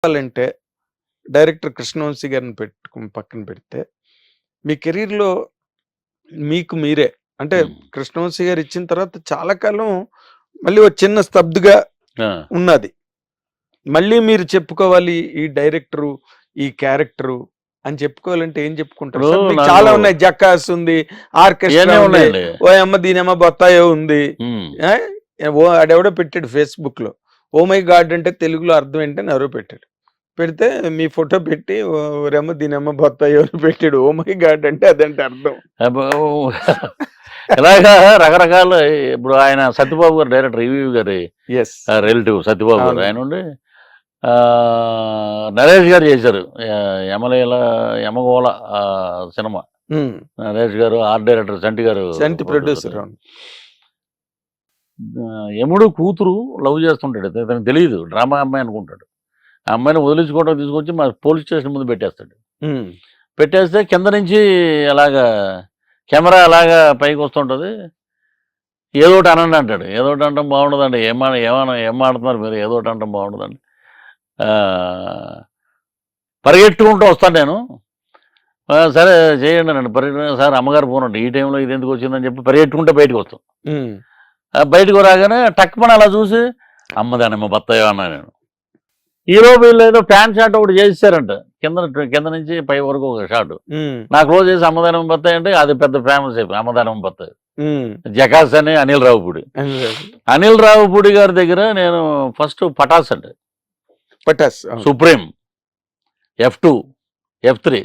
చెప్పాలంటే డైరెక్టర్ కృష్ణవంశీ గారిని పక్కన పెడితే, మీ కెరీర్‌లో మీకు మీరే అంటే హ్మ్. కృష్ణవంశీ గారు ఇచ్చిన తర్వాత చాలా కాలం మళ్ళీ ఒక చిన్న స్తబ్దుగా ఆ! ఉన్నది. మళ్ళీ మీరు చెప్పుకోవాలి ఈ డైరెక్టరు, ఈ క్యారెక్టరు అని చెప్పుకోవాలంటే ఏం చెప్పుకుంటారు ఇప్పుడు సార్? మీకు నాకు చాలా ఉన్నాయి. 'జక్కాస్' ఉంది, ఆర్కెస్ట్రా ఇయన్నీ ఉంది, ఉన్నాయండి. ఓయమ్మ దీనమ్మ బొత్తాయో ఉంది. హ్మ్. ఆడెవడో పెట్టాడు ఫేస్‌బుక్‌లో. ఓ మై గాడ్ అంటే తెలుగులో అర్థం ఏంటని ఎవరో పెట్టాడు. పెడితే మీ ఫోటో పెట్టి ఓరెమ్మ దీనమ్మ బొత్తాయో అని పెట్టాడు. ఓ మై గాడ్ అంటే అదంటే అర్థం. అబ్బో! ఇలాగా రకరకాల ఇప్పుడు ఆయన సత్యబాబు గారు డైరెక్టర్ ఈవీవి గారి యెస్. రిలేటివ్ సత్యబాబు గారు. అవును. ఆయన ఉండి నరేష్ గారు చేశారు. యమలీల యమగోళ సినిమా. హ్మ్. నరేష్ గారు, ఆర్ట్ డైరెక్టర్ చంటి గారు సంటి ప్రొడ్యూసర్. అవును. యముడు కూతురు లవ్ చేస్తుంటాడు. ఇతనికి తెలీదు. డ్రామా అమ్మాయి అనుకుంటాడు. ఆ అమ్మాయిని వదిలించుకోవడం తీసుకొచ్చి మా పోలీస్ స్టేషన్ ముందు పెట్టేస్తాడు. హ్మ్. పెట్టేస్తే కింద నుంచి అలాగా కెమెరా అలాగా పైకి వస్తుంటది. ఏదో ఒకటి అనండి అంటాడు. ఏదో ఒకటి అనటం బాగుండదండి. ఏం ఆడుతున్నారు మీరు? ఏదో ఒకటి అనటం బాగుండదండి. పరిగెట్టుకుంటూ వస్తాను నేను. సరే చేయండి అనండి. సార్ అమ్మగారు ఫోన్ అండి. ఈ టైంలో ఇది ఎందుకు వచ్చిందని చెప్పి పరిగెట్టుకుంటే బయటకు వస్తాం. హ్మ్. బయటకు రాగానే టక్మని అలా చూసి అమ్మదానమ్మ బత్తాయో అన్నా నేను. హీరో వీళ్ళు ఏదో ప్యాంట్ షాట్ ఒకటి చేసేసారంట. కింద నుంచి పై వరకు ఒక షాట్. హ్మ్. నాకు క్లోజ్ చేసి అమ్మదానం బత్తాయి అంటే అది పెద్ద ఫేమస్ అయిపోయింది. అమ్మదానం బత్తాయి. హ్మ్. జకాస్ అని అనిల్ రావుపూడి. అనిల్. అనిల్ రావుపూడి గారి దగ్గర నేను ఫస్ట్ పటాస్ అండి. పటాస్. అవును. సుప్రీం, F2, F3,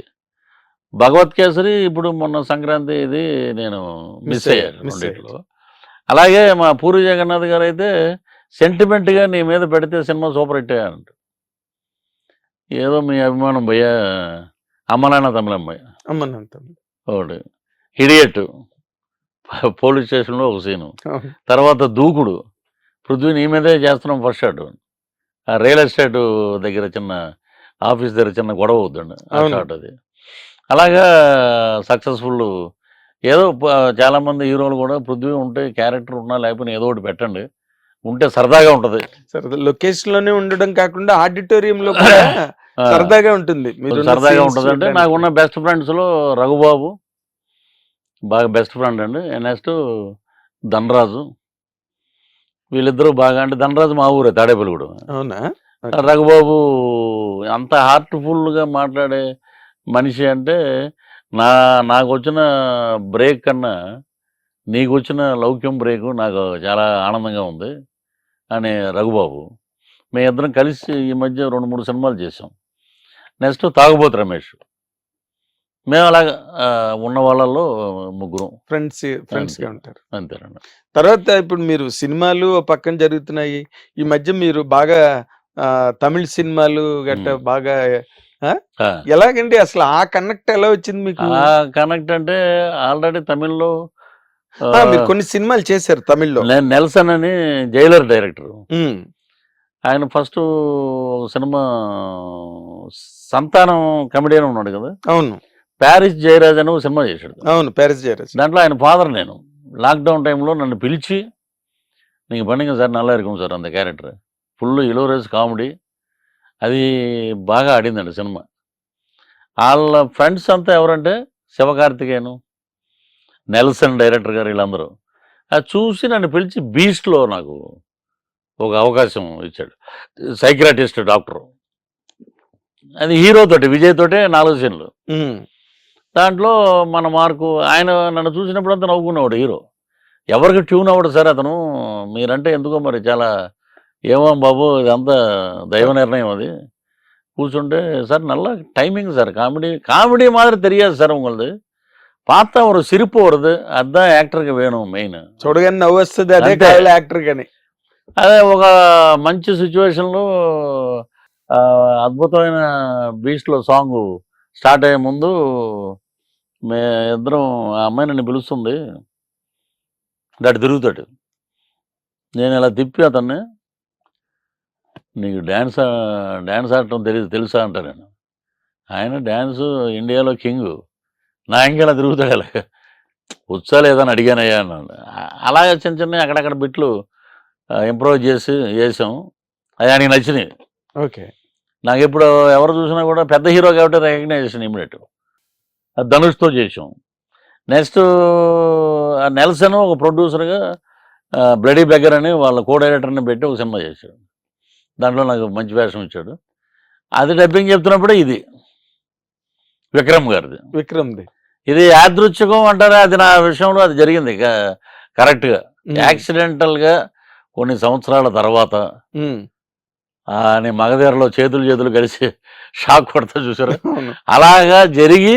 భగవత్ కేసరి ఇప్పుడు మొన్న సంక్రాంతి ఇది నేను మిస్ అయ్యాను రెండిట్లో. అలాగే మా పూరి జగన్నాథ్ గారు అయితే సెంటిమెంట్గా నీ మీద పెడితే సినిమా సూపర్ హిట్ అయ్యానంట. ఏదో మీ అభిమానం భయ్యా అమ్మనాన్న తమిళమ్మాయి అమ్మనంతం. ఒకటి, హిడియట్ పోలీస్ స్టేషన్లో ఒక సీను, అవును. తర్వాత దూకుడు పృథ్వీ నీ మీదే చేస్తున్నాం ఫస్ట్ షాట్. ఆ రియల్ ఎస్టేట్ దగ్గర చిన్న ఆఫీస్ దగ్గర చిన్న గొడవ అవుతుందండి ఆ అవును. షాట్ అది. అలాగా సక్సెస్ఫుల్ ఏదో చాలామంది హీరోలు కూడా పృథ్వీ ఉంటే క్యారెక్టర్ ఉన్నా లేకపోయినా ఏదో ఒకటి పెట్టండి, ఉంటే సరదాగా ఉంటుంది. సరదా లొకేషన్ లోనే ఉండడం కాకుండా ఆడిటోరియంలో కూడా సరదాగా ఉంటుంది. మీరు సరదాగా ఉంటుంది అంటే నాకున్న బెస్ట్ ఫ్రెండ్స్లో రఘుబాబు బాగా బెస్ట్ ఫ్రెండ్ అండి. నెక్స్ట్ ధనరాజు, వీళ్ళిద్దరూ బాగా అంటే ధనరాజు మా ఊరే తాడేపల్లిగూడెం. అవునా? రఘుబాబు అంత హార్ట్ఫుల్గా మాట్లాడే మనిషి అంటే నాకు వచ్చిన బ్రేక్ కన్నా నీకు వచ్చిన లౌక్యం బ్రేకు నాకు చాలా ఆనందంగా ఉంది అని రఘుబాబు. మేమిద్దరం కలిసి ఈ మధ్య 2-3 సినిమాలు చేసాం. నెక్స్ట్ తాగుబోతు రమేష్. మేము అలాగా ఉన్న వాళ్ళల్లో ముగ్గురం ఫ్రెండ్స్‌గా ఉంటారు. అంతేనండి. తర్వాత ఇప్పుడు మీరు సినిమాలు ఓ పక్కన జరుగుతున్నాయి. ఈ మధ్య మీరు బాగా తమిళ్ సినిమాలు గట్టా బాగా ఎలాగండి అసలు ఆ కనెక్ట్ ఎలా వచ్చింది మీకు? ఆ కనెక్ట్ అంటే ఆల్రెడీ తమిళ్లో మీరు కొన్ని సినిమాలు చేశారు తమిళ్లో. నెల్సన్ అని జైలర్ డైరెక్టర్. హ్మ్. ఆయన ఫస్ట్ సినిమా సంతానం కమెడియన్ ఉన్నాడు కదా. అవును. ప్యారిస్ జయరాజ్ అని ఒక సినిమా చేశాడు. అవును. ప్యారిస్ జయరాజ్. దాంట్లో ఆయన ఫాదర్ నేను. లాక్డౌన్ టైంలో నన్ను పిలిచి నీకు పండుగ సార్ నల్లా இருக்கும் సార్ అంత క్యారెక్టర్ ఫుల్ ఇలోరేజ్ కామెడీ అది బాగా ఆడిందండి సినిమా. వాళ్ళ ఫ్రెండ్స్ అంతా ఎవరంటే శివకార్తికేయను, నెల్సన్ డైరెక్టర్ గారు వీళ్ళందరూ. అది చూసి నన్ను పిలిచి బీస్ట్లో నాకు ఒక అవకాశం ఇచ్చాడు. Psychiatrist doctor. అది హీరోతోటి విజయ్ తోటే 4 సీన్లు. దాంట్లో మన మార్కు ఆయన నన్ను చూసినప్పుడు అంతా నవ్వుకునేవాడు హీరో. ఎవరికి ట్యూన్ అవ్వడు సార్ అతను, మీరంటే ఎందుకో మరి చాలా ఏమో బాబు ఇదంతా దైవ నిర్ణయం అది. కూర్చుంటే సార్ నల్ల டைமிங் சார் காமெடி மாதிரி தெரியாது சார் உங்களது, பார்த்தா ஒரு சிரிப்பு வருது, அதுதான் యాక్టర్కి వేணும் మెయిన్. చూడగానే నవ్వు వస్తుంది, అదే కావాలి యాక్టర్ కానీ. అదే ఒక మంచి సిచ్యువేషన్లో అద్భుతమైన బీస్ట్లో సాంగ్ స్టార్ట్ అయ్యే ముందు మే ఇద్దరం ఆ అమ్మాయి నన్ను పిలుస్తుంది, దాటి తిరుగుతాడు. నేను ఇలా తిప్పి అతన్ని నీకు డ్యాన్స్ ఆడటం తెలుసా అంటా నేను. ఆయన డ్యాన్సు ఇండియాలో కింగ్, నా ఇంకెలా తిరుగుతాడు అలా వచ్చా లేదని అడిగానయ్యా అన్నాను. అలాగే చిన్న చిన్న అక్కడక్కడ బిట్లు ఇంప్రూవ్ చేసాం. అది ఆయనకి నచ్చినాయి. ఓకే. నాకు ఇప్పుడు ఎవరు చూసినా కూడా పెద్ద హీరో కాబట్టి రికగ్నైజేషన్ ఇమ్మీడియట్. అది ధనుష్తో చేసాం. నెక్స్ట్ నెల్సన్ ఒక ప్రొడ్యూసర్గా బ్లడీ బెగ్గర్ అని వాళ్ళ కో డైరెక్టర్ని పెట్టి ఒక సినిమా చేశాడు. దాంట్లో నాకు మంచి వేషం ఇచ్చాడు. అది డబ్బింగ్ చెప్తున్నప్పుడే ఇది విక్రమ్ గారిది. విక్రమ్ది ఇది యాదృచ్ఛికం అంటారా, అది నా విషయంలో అది జరిగింది కరెక్ట్గా. యాక్సిడెంటల్గా కొన్ని సంవత్సరాల తర్వాత నేను మగధీరలో చేతులు కలిసి షాక్ కొడతా చూసారు, అలాగా జరిగి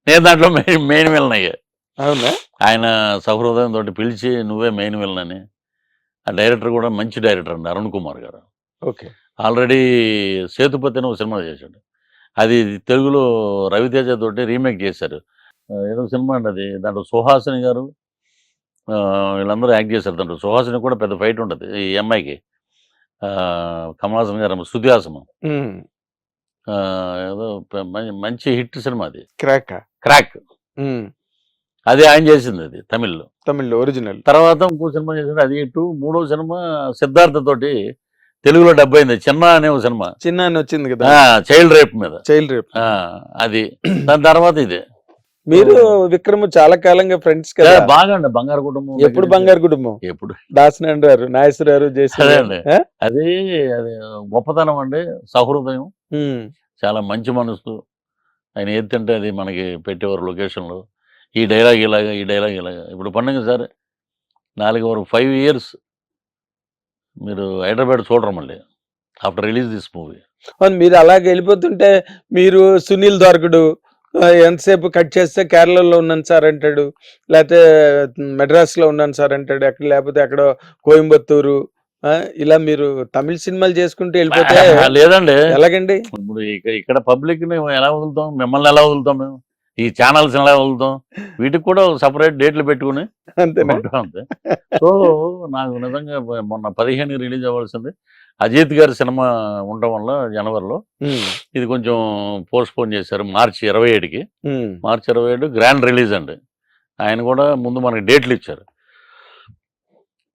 నేను దాంట్లో మెయిన్ విలన్ అయ్యా. అవునా? ఆయన సహృదయం తోటి పిలిచి నువ్వే మెయిన్ విలన్ అని. ఆ డైరెక్టర్ కూడా మంచి డైరెక్టర్ అండి, అరుణ్ కుమార్ గారు. ఓకే. ఆల్రెడీ సేతుపతి అని ఒక సినిమా చేశాడు. అది తెలుగులో రవితేజ తోటి రీమేక్ చేశారు. ఏదో సినిమా అండి అది. దాంట్లో సుహాసిని గారు వీళ్ళందరూ యాక్ట్ చేశారు. దాంట్లో సుహాసిని కూడా పెద్ద ఫైట్ ఉంటుంది ఈ అమ్మాయికి. కమల్ హాసన్ గారు శృతి హాసన్. ఏదో మంచి హిట్ సినిమా అది. క్రాక్ అది ఆయన చేసింది, అది తమిళ్లో ఒరిజినల్. తర్వాత ఇంకో సినిమా చేశాడు, అది హిట్. మూడో సినిమా సిద్ధార్థ తోటి తెలుగులో డబ్బు అయింది, చిన్న అనే ఒక సినిమా. చిన్న అని వచ్చింది కదా, చైల్డ్ రేప్ మీద. అది దాని తర్వాత ఇదే. మీరు విక్రమ్ చాలా కాలంగా ఫ్రెండ్స్ కదా? బాగా అండి, బంగారు కుటుంబం. ఎప్పుడు బంగారు కుటుంబం? ఎప్పుడు దాసనారాయణ గారు, నాగేశ్వరరావు చేశారు. అది గొప్పతనం అండి, సహృదయం, చాలా మంచి మనసు. ఆయన ఏది తింటే అది మనకి పెట్టేవారు లొకేషన్లో. ఈ డైలాగ్ ఇలాగా, ఈ డైలాగ్ ఇలాగా. ఇప్పుడు పండుగ సార్ 4 వరకు 5 years మీరు హైదరాబాద్ చూడరు మళ్ళీ ఆఫ్టర్ రిలీజ్ దిస్ మూవీ. మీరు అలాగే వెళ్ళిపోతుంటే మీరు సునీల్ దొరకడు, ఎంతసేపు కట్ చేస్తే కేరళలో ఉన్నాను సార్ అంటాడు, లేకపోతే మెడ్రాస్లో ఉన్నాను సార్ అంటాడు, ఎక్కడ లేకపోతే ఎక్కడ కోయంబత్తూరు, ఇలా మీరు తమిళ సినిమాలు చేసుకుంటూ వెళ్ళిపోతే లేదండి ఎలాగండి? ఇప్పుడు ఇక్కడ పబ్లిక్ ని ఎలా వదులుతాం, మిమ్మల్ని ఎలా వదులుతాం, మేము ఈ ఛానల్స్ ఎలా వదులుతాం, వీటికి కూడా సపరేట్ డేట్లు పెట్టుకుని అంతే. సో నాకు నిజంగా మొన్న 15 రిలీజ్ అవ్వాల్సింది, అజిత్ గారి సినిమా ఉండడం వల్ల జనవరిలో ఇది కొంచెం పోస్ట్ పోన్ చేశారు. మార్చి 27కి. మార్చి 27 గ్రాండ్ రిలీజ్ అండి. ఆయన కూడా ముందు మనకి డేట్లు ఇచ్చారు.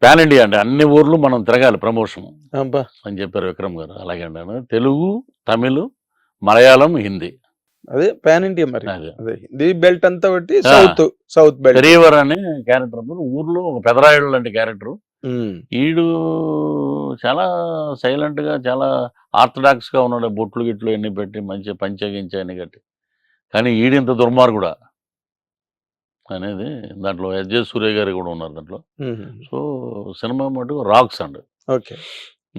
పాన్ ఇండియా అండి, అన్ని ఊర్లు మనం తిరగాలి ప్రమోషన్ అని చెప్పారు విక్రమ్ గారు. అలాగే అండి, తెలుగు, తమిళ్, మలయాళం, హిందీ, అదే పాన్ ఇండియా. మరి అదే హిందీ బెల్ట్ అంతా బట్టి సౌత్ బెల్ట్. పెరియవర్ అనే క్యారెక్టర్ ఊర్లో ఒక పెదరాయుడు లాంటి క్యారెక్టర్. ఈడు చాలా సైలెంట్ గా, చాలా ఆర్థడాక్స్ గా ఉన్నాడు. బొట్లు గిట్లు ఎన్ని పెట్టి మంచి పంచగించి అన్ని కట్టి. కానీ ఈడింత దుర్మార్గుడా అనేది దాంట్లో ఎస్జే సూర్య గారు కూడా ఉన్నారు దాంట్లో. సో సినిమా మటుకు రాక్స్ అండి. ఓకే.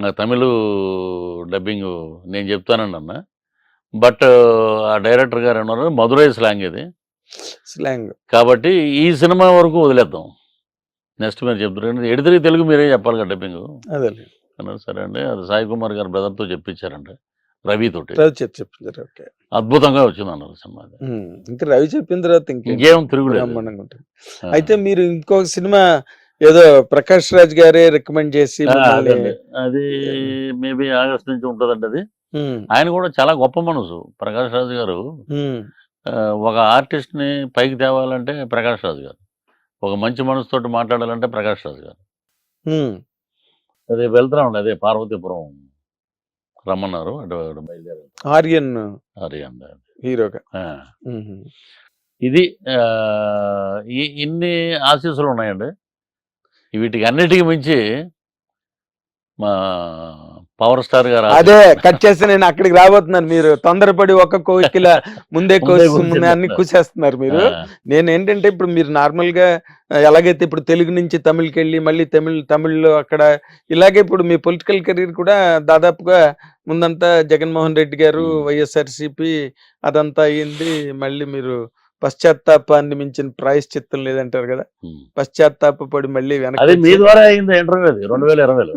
నా తమిళ డబ్బింగ్ నేను చెప్తానండి అన్న, బట్ ఆ డైరెక్టర్ గారు అన్నారు మధురై స్లాంగ్ ఇది స్లాంగ్ కాబట్టి ఈ సినిమా వరకు వదిలేద్దాం, నెక్స్ట్ మీరు చెప్తారు ఎడితే తెలుగు మీరే చెప్పాలి కదా డబ్బింగ్ అన్నారు. సరే అండి, అది సాయి కుమార్ గారు బ్రదర్తో చెప్పించారండి, రవి తోటి చెప్పించారు. అద్భుతంగా వచ్చింది అన్నారు సినిమా. ఇంకా రవి చెప్పిన తర్వాత ఇంకేం తిరుగులేదు. అయితే మీరు ఇంకొక సినిమా ఏదో ప్రకాష్ రాజ్ గారే రికమెండ్ చేసి, అది మేబీ ఆగస్ట్ నుంచి ఉంటుందండి. అది ఆయన కూడా చాలా గొప్ప మనసు ప్రకాష్ రాజ్ గారు. ఒక ఆర్టిస్ట్ ని పైకి తేవాలంటే ప్రకాష్ రాజ్ గారు, ఒక మంచి మనసుతోటి మాట్లాడాలంటే ప్రకాష్ రాజ్ గారు. అదే వెళ్తున్నాం, అదే పార్వతీపురం రమ్మన్నారు, అటు బయలుదేరారు. ఆర్యన్ హీరోగా. ఇది ఇన్ని ఆశీస్సులు ఉన్నాయండి. వీటికి అన్నిటికీ మించి మా పవర్ స్టార్ గారు. అదే కట్ చేస్తే నేను అక్కడికి రాబోతున్నాను. మీరు తొందరపడి ఒక కోకిల ముందే అన్ని కూసేస్తున్నారు మీరు. నేను ఏంటంటే ఇప్పుడు మీరు నార్మల్ గా ఎలాగైతే ఇప్పుడు తెలుగు నుంచి తమిళకి వెళ్ళి మళ్ళీ తమిళ్లో అక్కడ, ఇలాగే ఇప్పుడు మీ పొలిటికల్ కెరీర్ కూడా దాదాపుగా ముందంతా జగన్మోహన్ రెడ్డి గారు, వైఎస్ఆర్సీపీ అదంతా అయ్యింది. మళ్ళీ మీరు పశ్చాత్తాపాన్ని మించిన ప్రాయశ్చిత్తం లేదంటారు కదా, పశ్చాత్తాపడి మళ్ళీ వెనక్కి. మీ ద్వారా అయింది ఇంటర్వ్యూ, అది 2020లో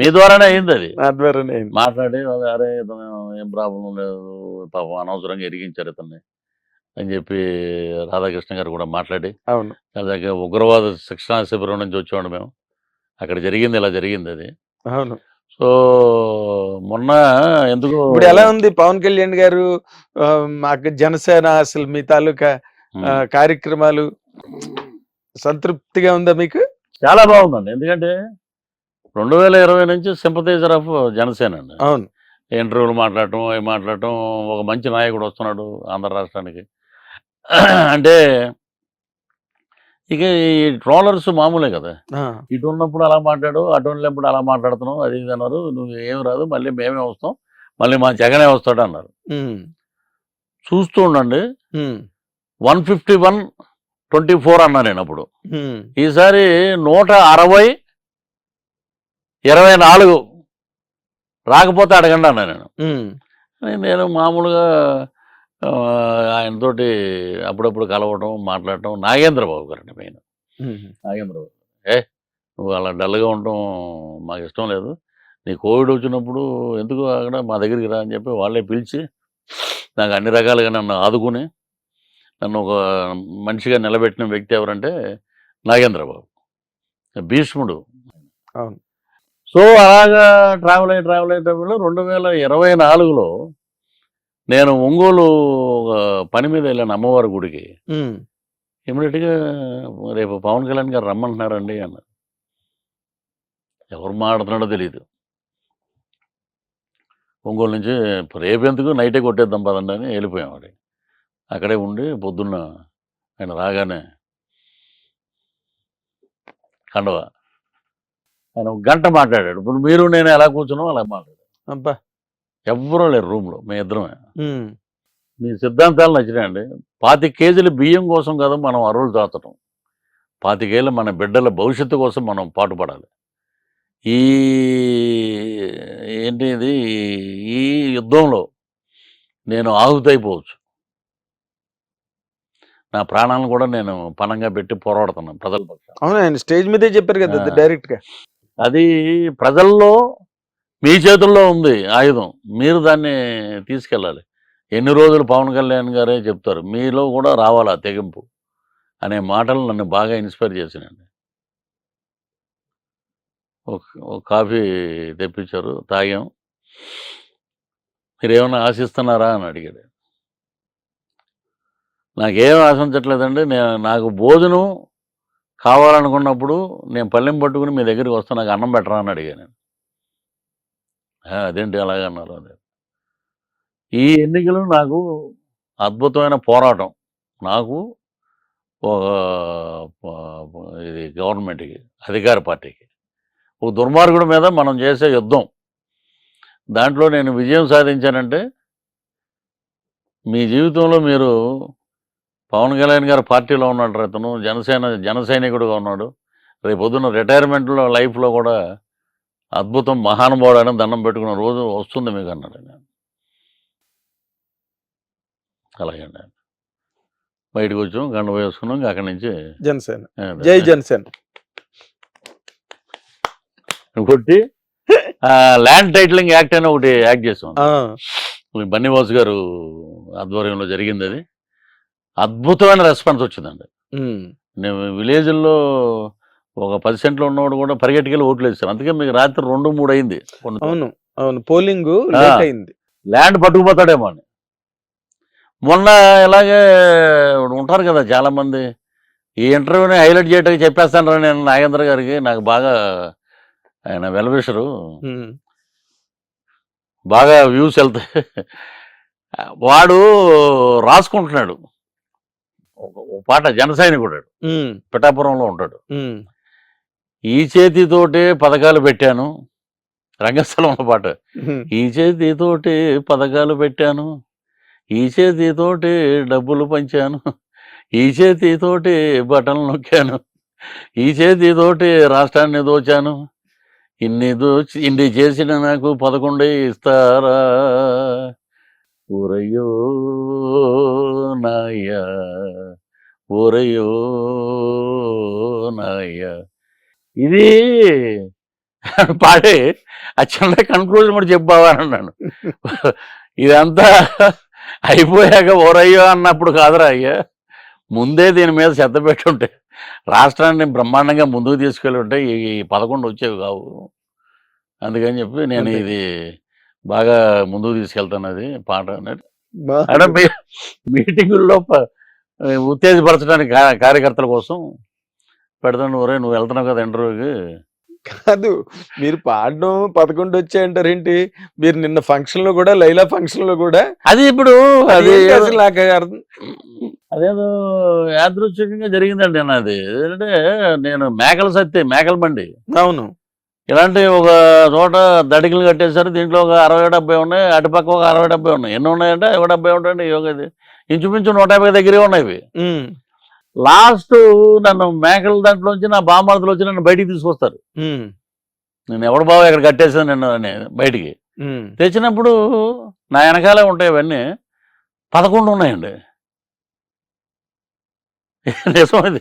మీ ద్వారానే అయింది. అది నా ద్వారానే అయింది. మాట్లాడి అరే ఏం ప్రాబ్లం లేదు, పాపం అనవసరంగా ఎరిగించారు ఇతన్ని అని చెప్పి రాధాకృష్ణ గారు కూడా మాట్లాడి, అవును, అలాగే ఉగ్రవాద శిక్షణా శిబిరం నుంచి వచ్చేవాడు మేము, అక్కడ జరిగింది ఇలా జరిగింది అది. అవును. సో మొన్న ఎందుకు ఇప్పుడు ఎలా ఉంది పవన్ కళ్యాణ్ గారు, మాకు జనసేన అసలు మీ తాలూకా కార్యక్రమాలు సంతృప్తిగా ఉందా మీకు? చాలా బాగుందండి, ఎందుకంటే 2020 నుంచి సింపథైజర్ ఆఫ్ జనసేన అండి. అవును. ఇంటర్వ్యూలు మాట్లాడటం అవి మాట్లాడటం, ఒక మంచి నాయకుడు వస్తున్నాడు ఆంధ్ర రాష్ట్రానికి అంటే ఇక ఈ ట్రోలర్స్ మామూలే కదా. ఆ, ఇటు ఉన్నప్పుడు అలా మాట్లాడు, అటు ఉన్నప్పుడు అలా మాట్లాడుతున్నావు, అది ఇది అన్నారు. నువ్వు ఏం రాదు, మళ్ళీ మేమే వస్తాం, మళ్ళీ మా జగనే వస్తాడు అన్నారు. ఉమ్, చూస్తూ ఉండండి, ఉమ్, 151-24 అన్నా నేను అప్పుడు. ఉమ్, ఈసారి 160-24 రాకపోతే అడగండి అన్నా నేను. ఉమ్, నేను మామూలుగా ఆయనతోటి అప్పుడప్పుడు కలవటం, మాట్లాడటం. నాగేంద్రబాబు గారండి మెయిన్. ఉమ్, నాగేంద్రబాబు నువ్వు అలా డల్గా ఉండటం మాకు ఇష్టం లేదు, నీ కోవిడ్ వచ్చినప్పుడు ఎందుకు అక్కడ మా దగ్గరికి రా అని చెప్పి వాళ్ళే పిలిచి నాకు అన్ని రకాలుగా నన్ను ఆదుకుని నన్ను ఒక మనిషిగా నిలబెట్టిన వ్యక్తి ఎవరంటే నాగేంద్రబాబు, భీష్ముడు. అవును. సో అలాగా ట్రావెల్ అయ్యేటప్పుడు 2024లో నేను ఒంగోలు ఒక పని మీద వెళ్ళాను అమ్మవారి గుడికి. ఉమ్, ఇమీడియట్గా రేపు పవన్ కళ్యాణ్ గారు రమ్మంటున్నారండి అన్నారు. ఎవరు మాట్లాడుతున్నాడో తెలియదు. ఒంగోలు నుంచి రేపు ఎందుకు నైటే కొట్టేద్దాం పదండి అని వెళ్ళిపోయాం. వాడి అక్కడే ఉండి పొద్దున్న ఆయన రాగానే కండవ ఆయన 1 గంట మాట్లాడాడు. ఇప్పుడు మీరు నేను ఎలా కూర్చున్నాం అలా మాట్లాడాడు. అబ్బా. ఎవ్వరూ లేరు రూమ్లో, మేము ఇద్దరమే. ఉమ్, మీ సిద్ధాంతాలు నచ్చినాయండి. 25 కేజీల బియ్యం కోసం కదా మనం అరువులు దాచటం. 25 ఏళ్ళ మన బిడ్డల భవిష్యత్తు కోసం మనం పాటుపడాలి. ఈ ఏంటి ఇది, ఈ యుద్ధంలో నేను ఆహుతైపోవచ్చు. నా ప్రాణాలను కూడా నేను పణంగా పెట్టి పోరాడుతున్నాను ప్రజల పక్షాన. అవును, ఆయన స్టేజ్ మీదే చెప్పారు కదా ఆ. డైరెక్ట్ గా. అది ప్రజల్లో మీ చేతుల్లో ఉంది ఆయుధం, మీరు దాన్ని తీసుకెళ్ళాలి. ఎన్ని రోజులు పవన్ కళ్యాణ్ గారే చెప్తారు, మీలో కూడా రావాలి ఆ తెగింపు అనే మాటలు నన్ను బాగా ఇన్స్పైర్ చేసినండి. ఒక కాఫీ తెప్పించారు, తాగాం. మీరేమన్నా ఆశిస్తున్నారా అని అడిగాడు. నాకేం ఆశించట్లేదండి, నాకు భోజనం కావాలనుకున్నప్పుడు నేను పళ్ళెం పట్టుకుని మీ దగ్గరికి వస్తా, నాకు అన్నం పెట్టరా అని అడిగాను నేను. అదేంటి అలాగన్నారు. అదే ఈ ఎన్నికలు నాకు అద్భుతమైన పోరాటం. నాకు ఒక ఇది గవర్నమెంట్కి, అధికార పార్టీకి, ఒక దుర్మార్గుడి మీద మనం చేసే యుద్ధం. దాంట్లో నేను విజయం సాధించానంటే మీ జీవితంలో మీరు పవన్ కళ్యాణ్ గారి పార్టీలో ఉన్నాడు, అతను జన సైనికుడుగా ఉన్నాడు, రేపు పొద్దున్న రిటైర్మెంట్లో లైఫ్లో కూడా అద్భుతం, మహానుభావుడు అని దండం పెట్టుకున్న రోజు వస్తుంది మీకు అన్నాడు. నేను అలాగండి. బయటకు వచ్చాం, గంట వేసుకున్నాం, ఇంకా అక్కడి నుంచి జనసేన, జై జనసేన కొట్టి ల్యాండ్ టైటిలింగ్ యాక్ట్ అని ఒకటి యాక్ట్ చేసాం. ఆ, బన్నీవాసు గారు ఆధ్వర్యంలో జరిగింది. అది అద్భుతమైన రెస్పాన్స్ వచ్చిందండి. ఉమ్, నేను విలేజ్లో ఒక 10 సెంట్లు ఉన్నవాడు కూడా పరిగెట్టుకెళ్ళి ఓట్లు వేస్తాను. అందుకే మీకు రాత్రి 2-3 అయింది. అవును అవును, పోలింగ్ లేట్ అయింది. ల్యాండ్ పట్టుకుపోతాడేమో అని. మొన్న ఇలాగే ఉంటారు కదా చాలామంది, ఈ ఇంటర్వ్యూని హైలైట్ చేయడానికి చెప్పేస్తాను నేను నాగేంద్ర గారికి. నాకు బాగా ఆయన వెల్విషరు, ఉమ్, బాగా వ్యూస్ వెళ్తాయి. వాడు రాసుకుంటున్నాడు ఒక పాట, జన సైనికుడు, ఉమ్, పిఠాపురంలో ఉంటాడు. ఉమ్, ఈ చేతితోటే పథకాలు పెట్టాను, రంగస్థలంలో పాట. ఉమ్, ఈ చేతితోటే పథకాలు పెట్టాను, ఈ చేతితోటే డబ్బులు పంచాను, ఈ చేతితోటే బటన్లు నొక్కాను, ఈ చేతితోటే రాష్ట్రాన్ని దోచాను, ఇన్ని చేసిన నాకు 11 ఇస్తారా, ఊరయ్యో నాయ్యా, ఊరయ్యో నాయ్యా. ఇది పాడే ఆ చిన్న కన్క్లూజన్ కూడా చెప్పావా అని అన్నాను. ఇదంతా అయిపోయాక ఓరయ్యో అన్నప్పుడు కాదురా అయ్యా, ముందే దీని మీద శ్రద్ధ పెట్టుంటే, రాష్ట్రాన్ని బ్రహ్మాండంగా ముందుకు తీసుకెళ్ళి ఉంటే ఈ 11 వచ్చేవి కావు. అందుకని చెప్పి నేను ఇది బాగా ముందుకు తీసుకెళ్తాను అది పాట అన్నట్టు. అంటే మీటింగుల్లో ఉత్తేజపరచడానికి కార్యకర్తల కోసం పెడతాను. నువ్వు వెళ్తున్నావు కదా ఇంటర్వ్యూకి, కాదు. మీరు పాడడం 11 వచ్చాయంటారేంటి? మీరు నిన్న ఫంక్షన్‌లో గూడా 'లైలా' ఫంక్షన్‌లో గూడా అది ఇప్పుడు అది అదేంటి ఏదో అసలు నాకు అర్థం అదేదో యాదృచ్ఛికంగా జరిగిందండి నాది. ఏంటంటే నేను మేకల బండి. అవును. ఇలాంటి ఒక చోట దడికలు కట్టేశారు. దీంట్లో ఒక 60, 70 ఉన్నాయి. అటుపక్క ఒక 60, 70 ఉన్నాయి. ఎన్ని ఉన్నాయంటే 60, 70 ఉంటాయండి. ఇది ఇంచుమించు 150 దగ్గరే ఉన్నాయి ఇవి. హ్మ్. లాస్ట్ నన్ను మేకల దాంట్లోంచి నా బామర్దులు వచ్చి నన్ను బయటికి తీసుకొస్తారు. హ్మ్. నేను ఎవడు బావ ఇక్కడ కట్టేసాను నిన్ను అని బయటికి. హ్మ్. తెచ్చినప్పుడు నా వెనకాలే ఉంటాయి అవన్నీ. 11 ఉన్నాయండి. నిజం ఇది.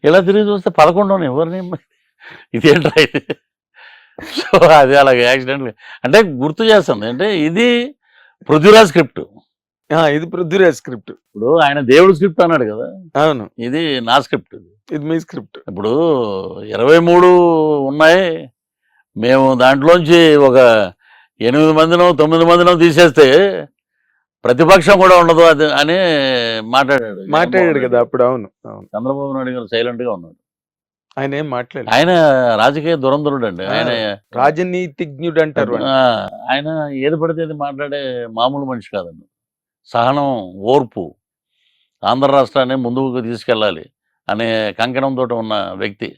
ఇలా తిరిగి చూస్తే 11 ఉన్నాయి. ఎవరిని ఇదేంట్రా ఇది? సో అది అలాగే యాక్సిడెంట్‌గా అంటే గుర్తు చేస్తుంది. అంటే ఇది పృథ్వీరాజ్ స్క్రిప్ట్. ఆ! ఇది 'పృథ్వీరాజ్' స్క్రిప్ట్. ఇప్పుడు ఆయన దేవుడి స్క్రిప్ట్ అన్నాడు కదా! అవును. ఇది నా స్క్రిప్ట్. ఇది మీ స్క్రిప్ట్. ఇప్పుడు 23 ఉన్నాయి. మేము దాంట్లోంచి ఒక 8 మందినో, 9 మందినో తీసేస్తే ప్రతిపక్షం కూడా ఉండదు అది అని మాట్లాడాడు. మాట్లాడాడు కదా అప్పుడు. అవును. అవును. చంద్రబాబు నాయుడు గారు సైలెంట్‌గా ఉన్నాడు. ఆయనేం మాట్లాడలేదు. ఆయన రాజకీయ దురంధరుడండి. ఆయన రాజనీతిజ్ఞుడు అంటారు వాడిని. ఆయన ఏది పడితే అది మాట్లాడే మామూలు మనిషి కాదండి. సహనం, ఓర్పు, ఆంధ్ర రాష్ట్రాన్ని ముందుకు తీసుకెళ్ళాలి అనే కంకణంతో ఉన్న వ్యక్తి.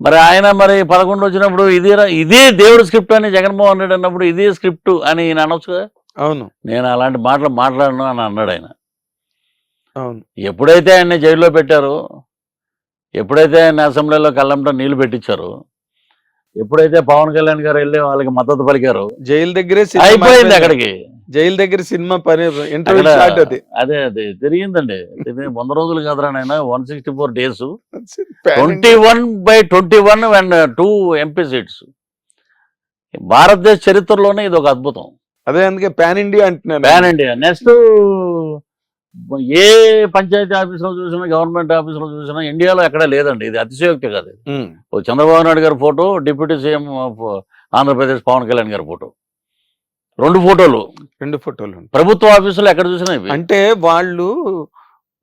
మరి ఆయన 11 వచ్చినప్పుడు ఇదే దేవుడి స్క్రిప్ట్ అని జగన్మోహన్ రెడ్డి అన్నప్పుడు ఇదే స్క్రిప్ట్ అని ఈయన అనొచ్చు కదా. అవును. నేను అలాంటి మాటలు మాట్లాడను అని అన్నాడు ఆయన. అవును. ఎప్పుడైతే ఆయన్ని జైల్లో పెట్టారో, ఎప్పుడైతే ఆయన అసెంబ్లీలో కళ్ళంట నీళ్లు పెట్టించారో, ఎప్పుడైతే పవన్ కళ్యాణ్ గారు వెళ్ళి వాళ్ళకి మద్దతు పలికారో జైలు దగ్గరే అయిపోయింది అక్కడికి. జైలు దగ్గర సినిమా పని అక్కడ ఇంటర్వ్యూ స్టార్ట్ అది. అదే తిరిగిందండి. 100 రోజులు కాదురా నాయన, 164 days, 21/21 అండ్ 2 MP సీట్స్. భారతదేశ చరిత్రలోనే ఇది ఒక అద్భుతం. అదే అందుకే పాన్ ఇండియా అంటున్నాను. Pan India. నెక్స్ట్ ఏ పంచాయతీ ఆఫీసులో చూసినా, గవర్నమెంట్ ఆఫీసులో చూసినా ఇండియాలో ఎక్కడా లేదండి. ఇది అతిశయోక్తి కాదు. ఉమ్. ఓ చంద్రబాబు నాయుడు గారి photo, deputy CM of Andhra Pradesh Pawan Kalyan గారి ఫోటో, 2 ఫోటోలు. 2 ఫోటోలు ఉంటాయి. ప్రభుత్వ ఆఫీసులో ఎక్కడ చూసినా ఇవి. అంటే వాళ్ళు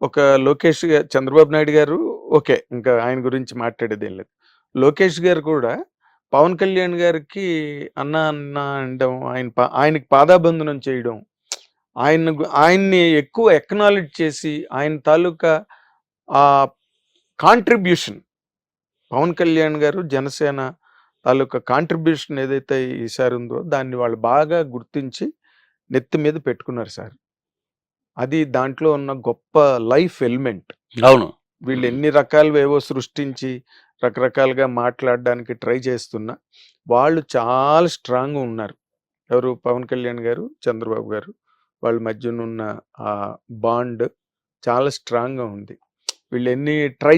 ఒక లోకేష్ చంద్రబాబు నాయుడు గారు ఓకే, ఇంకా ఆయన గురించి మాట్లాడేది ఏం లేదు. లోకేష్ గారు కూడా పవన్ కళ్యాణ్ గారికి అన్న అన్న అనడం, ఆయనకి పాదాబంధనం చేయడం, ఆయన్ని ఎక్కువ ఎక్నాలెడ్జ్ చేసి ఆయన తాలూకా ఆ కాంట్రిబ్యూషన్, పవన్ కళ్యాణ్ గారు జనసేన తాలూకా కాంట్రిబ్యూషన్ ఏదైతే ఈసారి ఉందో దాన్ని వాళ్ళు బాగా గుర్తించి నెత్తి మీద పెట్టుకున్నారు సార్. అది దాంట్లో ఉన్న గొప్ప లైఫ్ ఎలిమెంట్. అవును. వీళ్ళు ఎన్ని రకాలువేవో సృష్టించి రకరకాలుగా మాట్లాడడానికి ట్రై చేస్తున్నా వాళ్ళు చాలా స్ట్రాంగ్గా ఉన్నారు. ఎవరు? పవన్ కళ్యాణ్ గారు, చంద్రబాబు గారు. వాళ్ళ మధ్యనున్న ఆ బాండ్ చాలా స్ట్రాంగ్గా ఉంది. వీళ్ళు ఎన్ని ట్రై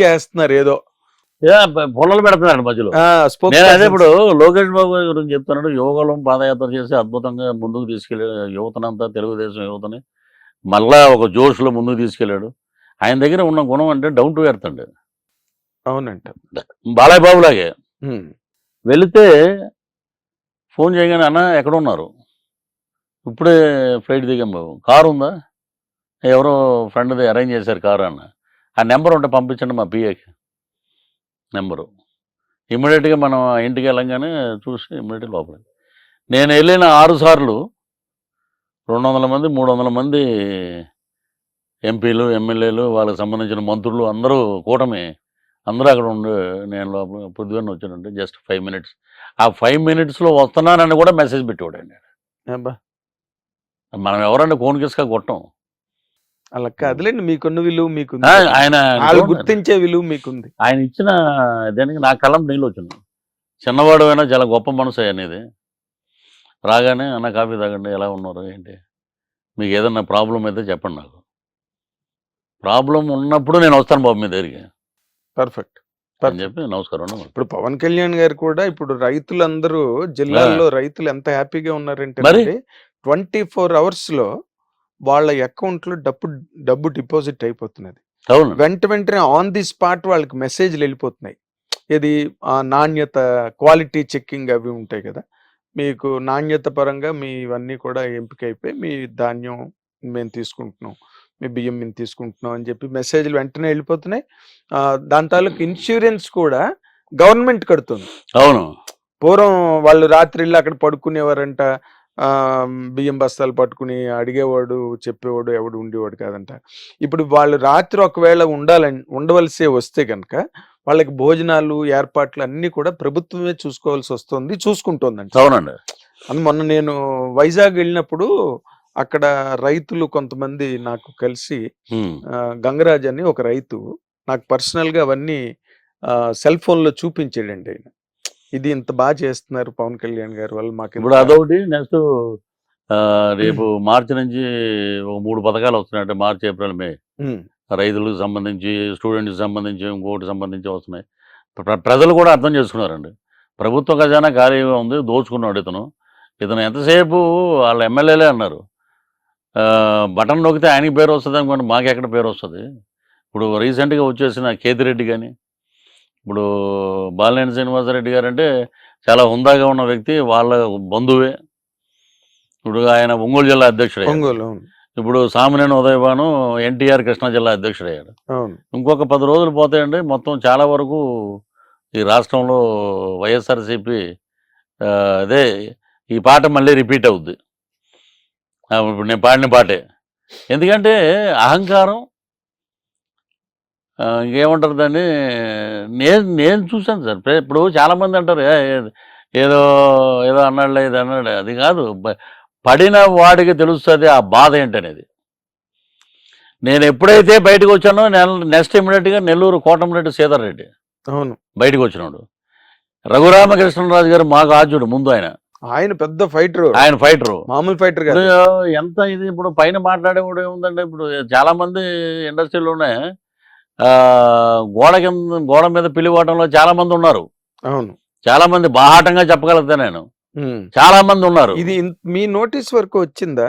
చేస్తున్నారు ఏదో పొలాలు పెడుతున్నాడు మధ్యలో. నేను అదే ఇప్పుడు లోకేష్ బాబు గురించి చెప్తున్నాడు. యోగాలం పాదయాత్ర చేసి అద్భుతంగా ముందుకు తీసుకెళ్ళాడు యువతనంతా, తెలుగుదేశం యువతని మళ్ళా ఒక జోష్లో ముందుకు తీసుకెళ్ళాడు. ఆయన దగ్గర ఉన్న గుణం అంటే డౌన్ టు ఎర్త్ అండి. అవునంట. బాలయ్య బాబు లాగే. ఉమ్. వెళితే ఫోన్ చేయగానే అన్న ఎక్కడ ఉన్నారు, ఇప్పుడే ఫ్లైట్ దిగాం బాబు, కారు ఉందా, ఎవరో ఫ్రెండ్ది అరేంజ్ చేశారు కారు అన్న, ఆ నెంబర్ ఉంటే పంపించండి మా పిఏకి నెంబరు. ఇమ్మీడియట్గా మనం ఇంటికి వెళ్ళంగానే చూసి ఇమ్మీడియట్గా లోపల. నేను వెళ్ళిన 6 సార్లు 200 మంది 300 మంది ఎంపీలు, ఎమ్మెల్యేలు, వాళ్ళకి సంబంధించిన మంత్రులు అందరూ కూటమి అందరూ అక్కడ ఉండి నేను లోపల పొద్దుగానే వచ్చానంటే జస్ట్ 5 minutes. ఆ 5 minutesలో వస్తున్నానని కూడా మెసేజ్ పెట్టేవాడండి. అబ్బా, మనం ఎవరంటే కోనికిస్కా కొట్టం. అలా కాదులేండి, మీకున్న విలువ మీకు, ఆయన వాళ్ళు గుర్తించే విలువ మీకుంది. ఆయన ఇచ్చిన దానికి నా కళ్ళం నీళ్ళు వచ్చినాయి. చిన్నవాడు అయినా చాలా గొప్ప మనసు అనేది. రాగానే అన్న కాఫీ తాగండి, ఎలా ఉన్నారు ఏంటి, మీకు ఏదన్నా ప్రాబ్లం అయితే చెప్పండి, నాకు ప్రాబ్లం ఉన్నప్పుడు నేను వస్తాను బాబు మీ దగ్గరికి పర్ఫెక్ట్ అని చెప్పి నమస్కారం. ఇప్పుడు పవన్ కళ్యాణ్ గారు కూడా ఇప్పుడు రైతులందరూ జిల్లాల్లో రైతులు ఎంత హ్యాపీగా ఉన్నారంటే 24 hours వాళ్ళ అకౌంట్లో డబ్బు డిపాజిట్ అయిపోతున్నది. వెంటనే ఆన్ ది స్పాట్ వాళ్ళకి మెసేజ్లు వెళ్ళిపోతున్నాయి. ఇది నాణ్యత, క్వాలిటీ చెక్కింగ్ అవి ఉంటాయి కదా, మీకు నాణ్యత పరంగా మీ ఇవన్నీ కూడా ఎంపిక అయిపోయి మీ ధాన్యం మేము తీసుకుంటున్నాం, మీ బియ్యం మేము తీసుకుంటున్నాం అని చెప్పి మెసేజ్లు వెంటనే వెళ్ళిపోతున్నాయి. దాని తాలూకు ఇన్సూరెన్స్ కూడా గవర్నమెంట్ కడుతుంది. అవును. పూర్వం వాళ్ళు రాత్రిళ్ళు అక్కడ పడుకునేవారంట. బియ్యం బస్తాలు పట్టుకుని అడిగేవాడు, చెప్పేవాడు ఎవడు ఉండేవాడు కాదంట. ఇప్పుడు వాళ్ళు రాత్రి ఒకవేళ ఉండవలసే వస్తే గనక వాళ్ళకి భోజనాలు, ఏర్పాట్లు అన్నీ కూడా ప్రభుత్వమే చూసుకోవాల్సి వస్తుంది, చూసుకుంటోందంట. అవునండి. మొన్న నేను వైజాగ్ వెళ్ళినప్పుడు అక్కడ రైతులు కొంతమంది నాకు కలిసి గంగరాజ్ అని ఒక రైతు నాకు పర్సనల్ గా అవన్నీ సెల్ ఫోన్ లో చూపించాడండి. ఆయన ఇది ఇంత బాగా చేస్తున్నారు పవన్ కళ్యాణ్ గారు వల్ల మాకు. ఇప్పుడు అదొకటి. నెక్స్ట్ రేపు మార్చి నుంచి ఒక 3 పథకాలు వస్తున్నాయి. అంటే మార్చి, ఏప్రిల్, మే. రైతులకు సంబంధించి, స్టూడెంట్కి సంబంధించి, ఇంకోటి సంబంధించి వస్తున్నాయి. ప్రజలు కూడా అర్థం చేసుకున్నారండి. ప్రభుత్వ ఖజానా ఖాళీగా ఉంది, దోచుకున్నాడు ఇతను ఎంతసేపు వాళ్ళ ఎమ్మెల్యేలే అన్నారు. బటన్ నొక్కితే ఆయనకి పేరు వస్తుంది అనుకోండి, మాకు ఎక్కడ పేరు వస్తుంది? ఇప్పుడు రీసెంట్గా వచ్చేసిన కేతిరెడ్డి కానీ, ఇప్పుడు బాలినేని శ్రీనివాసరెడ్డి గారు అంటే చాలా హుందాగా ఉన్న వ్యక్తి, వాళ్ళ బంధువే. ఇప్పుడు ఆయన ఒంగోలు జిల్లా అధ్యక్షుడు. ఇప్పుడు సామినేని ఉదయభాను ఎన్టీఆర్ కృష్ణా జిల్లా అధ్యక్షుడయ్యాడు. ఇంకొక 10 రోజులు పోతాయండి, మొత్తం చాలా వరకు ఈ రాష్ట్రంలో వైఎస్ఆర్సీపీ అదే ఈ పాట మళ్ళీ రిపీట్ అవుద్ది. ఇప్పుడు నేను పాడిన పాటే. ఎందుకంటే అహంకారం, ఇంకేమంటారు దాన్ని, నేను చూశాను సార్. ఇప్పుడు చాలామంది అంటారు ఏదో ఏదో అన్నాడులే, ఇది అన్నాడు. అది కాదు, పడిన వాడికి తెలుస్తుంది ఆ బాధ ఏంటనేది. నేను ఎప్పుడైతే బయటకు వచ్చానో నెక్స్ట్ ఇమీడియట్గా నెల్లూరు కోటమిరెడ్డి సీతారెడ్డి బయటకు వచ్చినాడు. రఘురామకృష్ణరాజు గారు మాకు ఆద్యుడు ముందు. ఆయన పెద్ద ఫైటర్, ఆయన ఫైటరు, మామూలు ఫైటర్. ఎంత ఇది ఇప్పుడు పైన మాట్లాడేవాడు ఏముందంటే, ఇప్పుడు చాలా మంది ఇండస్ట్రీలోనే గోడ మీద పిలివాటంలో చాలా మంది ఉన్నారు. అవును, చాలా మంది బాహాటంగా చెప్పగలుగుతా నేను. చాలా మంది ఉన్నారు. ఇది మీ నోటీస్ వరకు వచ్చిందా?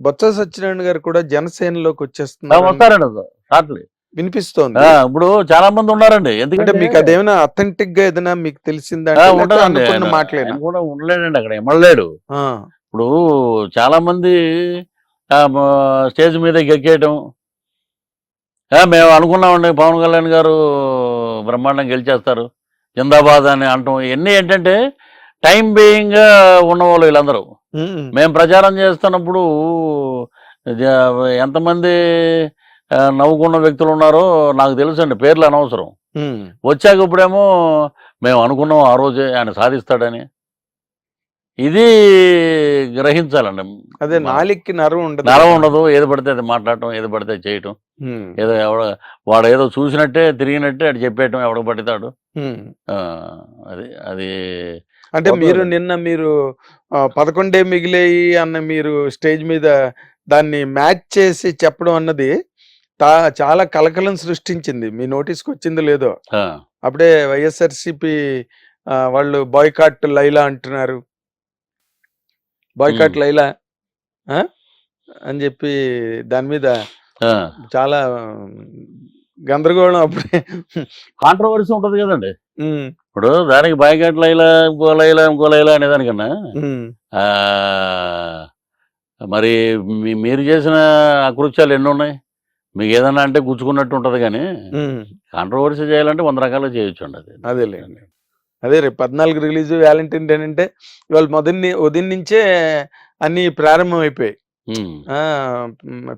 బొత్స సత్యనారాయణ గారు కూడా జనసేనలోకి వస్తారండి, షార్ట్లీ వినిపిస్తోంది. ఇప్పుడు చాలా మంది ఉన్నారండి. ఎందుకంటే మీకు అదేమైనా అథెంటిక్ గా ఏదైనా మీకు తెలిసిందా? మాట్లాడినా కూడా ఉండలేడండి, అక్కడ ఎమ్మలేడు. ఇప్పుడు చాలా మంది స్టేజ్ మీద గెక్కేయటం, మేము అనుకున్నామండి పవన్ కళ్యాణ్ గారు బ్రహ్మాండం గెలిచేస్తారు, జిందాబాద్ అని అంటాం. ఇవన్నీ ఏంటంటే టైం బీయింగ్గా ఉన్నవాళ్ళు వీళ్ళందరూ. మేము ప్రచారం చేస్తున్నప్పుడు ఎంతమంది నవ్వుకున్న వ్యక్తులు ఉన్నారో నాకు తెలుసు అండి, పేర్లు అనవసరం. వచ్చాక ఇప్పుడేమో మేము అనుకున్నాం ఆ రోజే ఆయన సాధిస్తాడని. ఇది గ్రహించాలండి. అదే నాలికి నరం ఉండదు, ఏది పడితే అది మాట్లాడటం, ఏది పడితే చేయటం, ఏదో వాడు ఏదో చూసినట్టే తిరిగినట్టే అటు చెప్పేయటం, ఎవడ పడతాడు. అది అంటే మీరు 11 మిగిలేయి అన్న మీరు స్టేజ్ మీద దాన్ని మ్యాచ్ చేసి చెప్పడం అన్నది చాలా కలకలం సృష్టించింది. మీ నోటీస్కి వచ్చిందో లేదో, అప్పుడే వైఎస్ఆర్సీపీ వాళ్ళు బాయ్కాట్ లైలా అంటున్నారు. బాయ్కాట్ లైలా అని చెప్పి దాని మీద చాలా గందరగోళం, అప్పుడే కాంట్రవర్సీ ఉంటది కదండి. ఇప్పుడు దానికి బాయ్కాట్ లైలా, ఇంకో లైలా అనేదానికన్నా మరి మీరు చేసిన అకృత్యాలు ఎన్ని ఉన్నాయి? మీకు ఏదన్నా అంటే గుచ్చుకున్నట్టు ఉంటది, కానీ కాంట్రవర్సీ చేయాలంటే 100 రకాలుగా చేయొచ్చు అండి. అదేలేండి. అదే రేపు 14 రిలీజ్ వ్యాలంటైన్ డే అంటే ఇవాళ ఉదయం నుంచే అన్ని ప్రారంభం అయిపోయాయి.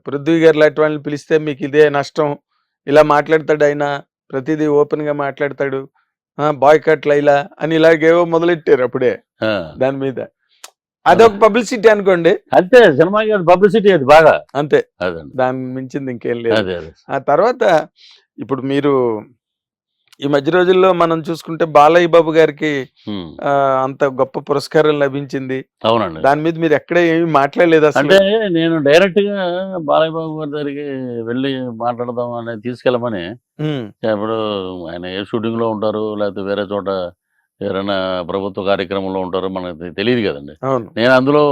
పృథ్వీ గారు లాంటి వాళ్ళని పిలిస్తే మీకు ఇదే నష్టం, ఇలా మాట్లాడతాడు ఆయన, ప్రతిదీ ఓపెన్ గా మాట్లాడతాడు, బాయ్కాట్ లైలా అని ఇలాగేవో మొదలెట్టారు అప్పుడే దాని మీద. అదొక పబ్లిసిటీ అనుకోండి, అంతే. సినిమా పబ్లిసిటీ అది బాగా, అంతే. దాని మించింది ఇంకేం లేదు. ఆ తర్వాత ఇప్పుడు మీరు ఈ మధ్య రోజుల్లో మనం చూసుకుంటే బాలయ్య బాబు గారికి అంత గొప్ప పురస్కారం లభించింది. అవునండి. దాని మీద మీరు ఎక్కడ ఏమి మాట్లాడలేదు అసలు? అంటే నేను డైరెక్ట్ గా బాలయ్య బాబు గారి దగ్గరికి వెళ్ళి మాట్లాడదాం అనేది తీసుకెళ్ళమని. ఇప్పుడు ఆయన ఏ షూటింగ్ లో ఉంటారు, లేకపోతే వేరే చోట ఎవరైనా ప్రభుత్వ కార్యక్రమంలో ఉంటారో మనకు తెలియదు కదండి. నేను అందులో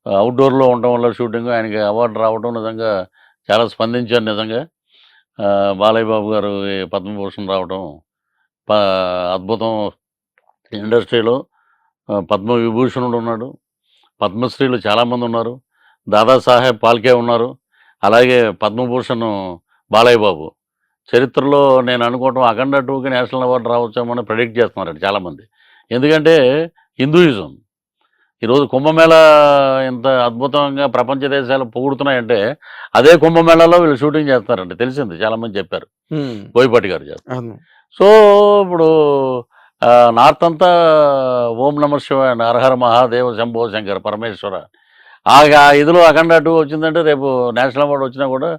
అవుట్డోర్ లో ఉండటం వల్ల షూటింగ్, ఆయనకి అవార్డు రావడం నిజంగా చాలా స్పందించాను. నిజంగా బాలయ్య బాబు గారు పద్మభూషణ్ రావడం అద్భుతం. ఇండస్ట్రీలో పద్మవిభూషణుడు ఉన్నాడు, పద్మశ్రీలు చాలామంది ఉన్నారు, దాదాసాహెబ్ పాల్కే ఉన్నారు, అలాగే పద్మభూషణ్ బాలయ్య బాబు. చరిత్రలో నేను అనుకోవటం అఖండ 2కి నేషనల్ అవార్డు రావచ్చామని ప్రెడిక్ట్ చేస్తున్నారండి చాలామంది. ఎందుకంటే హిందూయిజం ఈరోజు కుంభమేళ ఇంత అద్భుతంగా ప్రపంచ దేశాలు పొగుడుతున్నాయంటే అదే కుంభమేళాలో వీళ్ళు షూటింగ్ చేస్తున్నారండి, తెలిసింది, చాలామంది చెప్పారు, బోయపాటి గారు చేస్తారు. సో ఇప్పుడు నార్త్ అంతా ఓం నమ శివాయ, హరహర మహాదేవ, శంభో శంకర పరమేశ్వర, ఆ ఇదిలో అఖండ 2 వచ్చిందంటే రేపు నేషనల్ అవార్డు వచ్చినా కూడా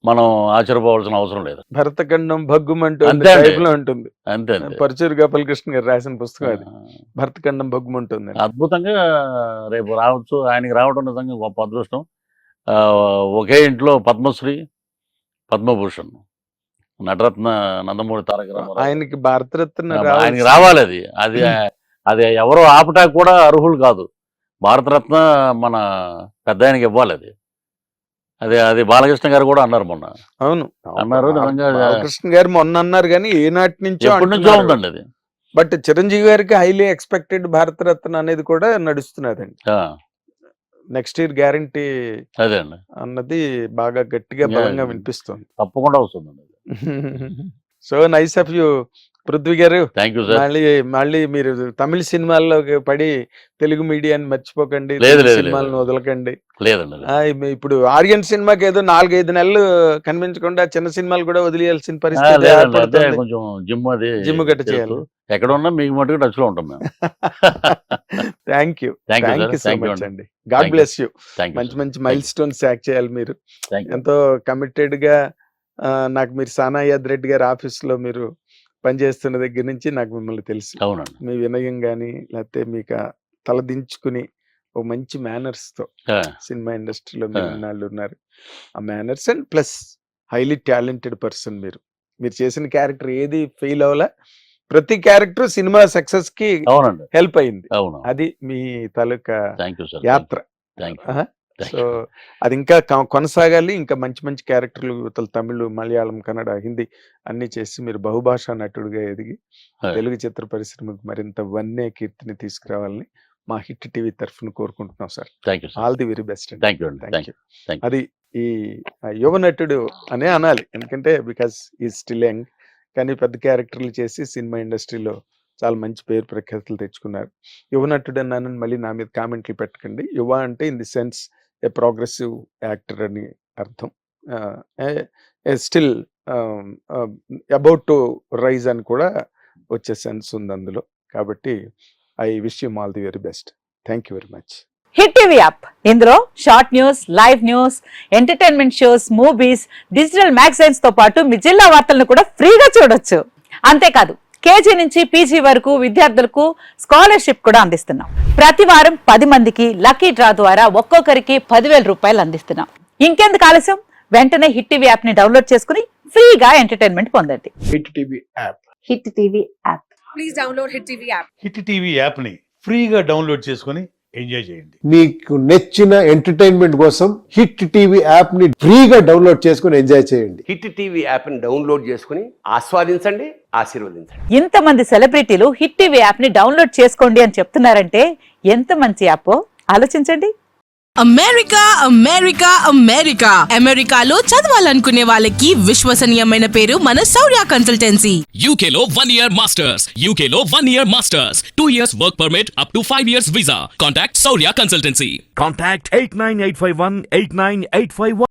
మనం ఆశ్చర్యపోవాల్సిన అవసరం లేదు. భరతఖండం భగ్గుమంటూ అంతే అండి. ఉంటుంది. అంతే పరుచూరి గోపాలకృష్ణ గారు రాసిన పుస్తకం అది, భరతఖండం భగ్గుమంటుంది. అద్భుతంగా రేపు రావచ్చు. ఆయనకి రావడం నిజంగా గొప్ప అదృష్టం. ఒకే ఇంట్లో పద్మశ్రీ, పద్మభూషణ్, నటరత్న నందమూరి తారక రామారావు, ఆయనకి భారతరత్న ఆయనకి రావాలి. అది అది ఎవరో ఆపటా కూడా అర్హులు కాదు. భారతరత్న మన పెద్ద ఆయనకి ఇవ్వాలి. అది బాలకృష్ణ గారు కూడా అన్నారు మొన్న. అవును అన్నారు, నిజంగా బాలకృష్ణ గారు మొన్న అన్నారు, కానీ ఏనాటి నుంచో ఎప్పటి నుంచో ఉందండి అది. బట్ చిరంజీవి గారికి హైలీ ఎక్స్పెక్టెడ్ భారతరత్న అనేది కూడా నడుస్తున్నదండి. నెక్స్ట్ ఇయర్ గ్యారంటీ అదే అండి అన్నది బాగా గట్టిగా బలంగా వినిపిస్తుంది. తప్పకుండా వస్తుందండి. So nice of you Prithvi garu. Thank you sir. మళ్ళీ మీరు తమిళ సినిమాల్లోకి పడి తెలుగు మీడియాని మర్చిపోకండి, సినిమాలను వదలకండి. లేదండి, ఇప్పుడు ఆర్యన్ సినిమాకి ఏదో 4-5 నెలలు కనిపించకుండా చిన్న సినిమాలు కూడా వదిలేయాల్సిన పరిస్థితి. కొంచెం జిమ్ గట్ట చేయాలి. ఎక్కడ ఉన్నా మీకు మటుకు టచ్ లో ఉంటాం మేము. థ్యాంక్ యూ సో మచ్ అండి. God bless you. మంచి మంచి మైల్ స్టోన్స్ యాక్ట్ చేయాలి మీరు. ఎంతో కమిటెడ్ గా నాకు మీరు సానాయాద్ రెడ్డి గారి ఆఫీస్ లో మీరు పనిచేస్తున్న దగ్గర నుంచి నాకు మిమ్మల్ని తెలుసు. అవునండి. మీ వినయం కానీ లేకపోతే మీకు తలదించుకుని ఒక మంచి మేనర్స్ తో సినిమా ఇండస్ట్రీలో మీరు ఇన్నాళ్ళు ఉన్నారు. ఆ manners and plus highly talented person. మీరు చేసిన క్యారెక్టర్ ఏది ఫెయిల్ అవ్వలే, ప్రతి క్యారెక్టర్ సినిమా సక్సెస్ కి హెల్ప్ అయింది. అది మీ తాలూకా యాత్ర. సో అది ఇంకా కొనసాగాలి. ఇంకా మంచి మంచి క్యారెక్టర్లు తమిళ, మలయాళం, కన్నడ, హిందీ అన్ని చేసి మీరు బహుభాషా నటుడిగా ఎదిగి తెలుగు చిత్ర పరిశ్రమకు మరింత వన్నే కీర్తిని తీసుకురావాలని మా హిట్ టీవీ తరఫున కోరుకుంటున్నాం sir. All the very best. అది ఈ యువ నటుడు అనే అనాలి, ఎందుకంటే బికాస్ ఈ స్టిల్ యంగ్, కానీ పెద్ద క్యారెక్టర్లు చేసి సినిమా ఇండస్ట్రీలో చాలా మంచి పేరు ప్రఖ్యాతులు తెచ్చుకున్నారు. యువ నటుడు అన్నానని మళ్ళీ నా మీద కామెంట్లు పెట్టకండి. యువ అంటే in the sense a progressive actor అని అర్థం. స్టిల్ అబౌట్ టు రైజ్ అని కూడా వచ్చే సెన్స్ ఉంది అందులో. కాబట్టి I wish you all the very best. Thank you very much. Hit TV app, ఇందులో short news, live news, entertainment shows, movies, digital magazines తో పాటు మీ జిల్లా వార్తలను కూడా ఫ్రీగా చూడొచ్చు. అంతేకాదు కేజీ నుంచి పీజీ వరకు విద్యార్థులకు స్కాలర్షిప్ కూడా అందిస్తున్నాం. ప్రతి వారం 10 మందికి లక్కీ డ్రా ద్వారా ఒక్కొక్కరికి 10,000 రూపాయలు అందిస్తున్నాం. ఇంకెందుకు ఆలస్యం, వెంటనే హిట్ టీవీ యాప్ ని డౌన్లోడ్ చేసుకుని ఫ్రీగా ఎంటర్టైన్మెంట్ పొందండి. Hit TV app. Hit TV app. Please download hit TV app. Hit TV app ని ఫ్రీగా డౌన్లోడ్ చేసుకుని ఎంజాయ్ చేయండి. మీకు నచ్చిన ఎంటర్టైన్మెంట్ కోసం హిట్ టీవీ యాప్ ని ఫ్రీగా డౌన్లోడ్ చేసుకుని ఎంజాయ్ చేయండి. హిట్ టీవీ యాప్ ని డౌన్లోడ్ చేసుకుని ఆస్వాదించండి, ఆశీర్వదించండి. ఇంతమంది సెలబ్రిటీలు హిట్ టీవీ యాప్ ని డౌన్లోడ్ చేసుకోండి అని చెప్తున్నారంటే ఎంత మంచి యాప్ ఆలోచించండి. అమెరికా అమెరికా అమెరికా అమెరికాలో చదవాలనుకునే వాళ్ళకి విశ్వసనీయమైన పేరు మన శౌర్య కన్సల్టెన్సీ. UK లో 1 year masters, UK లో 1 year masters, 2 years work permit up to 5 years visa. Contact Saurya Consultancy. Contact 89851 89851.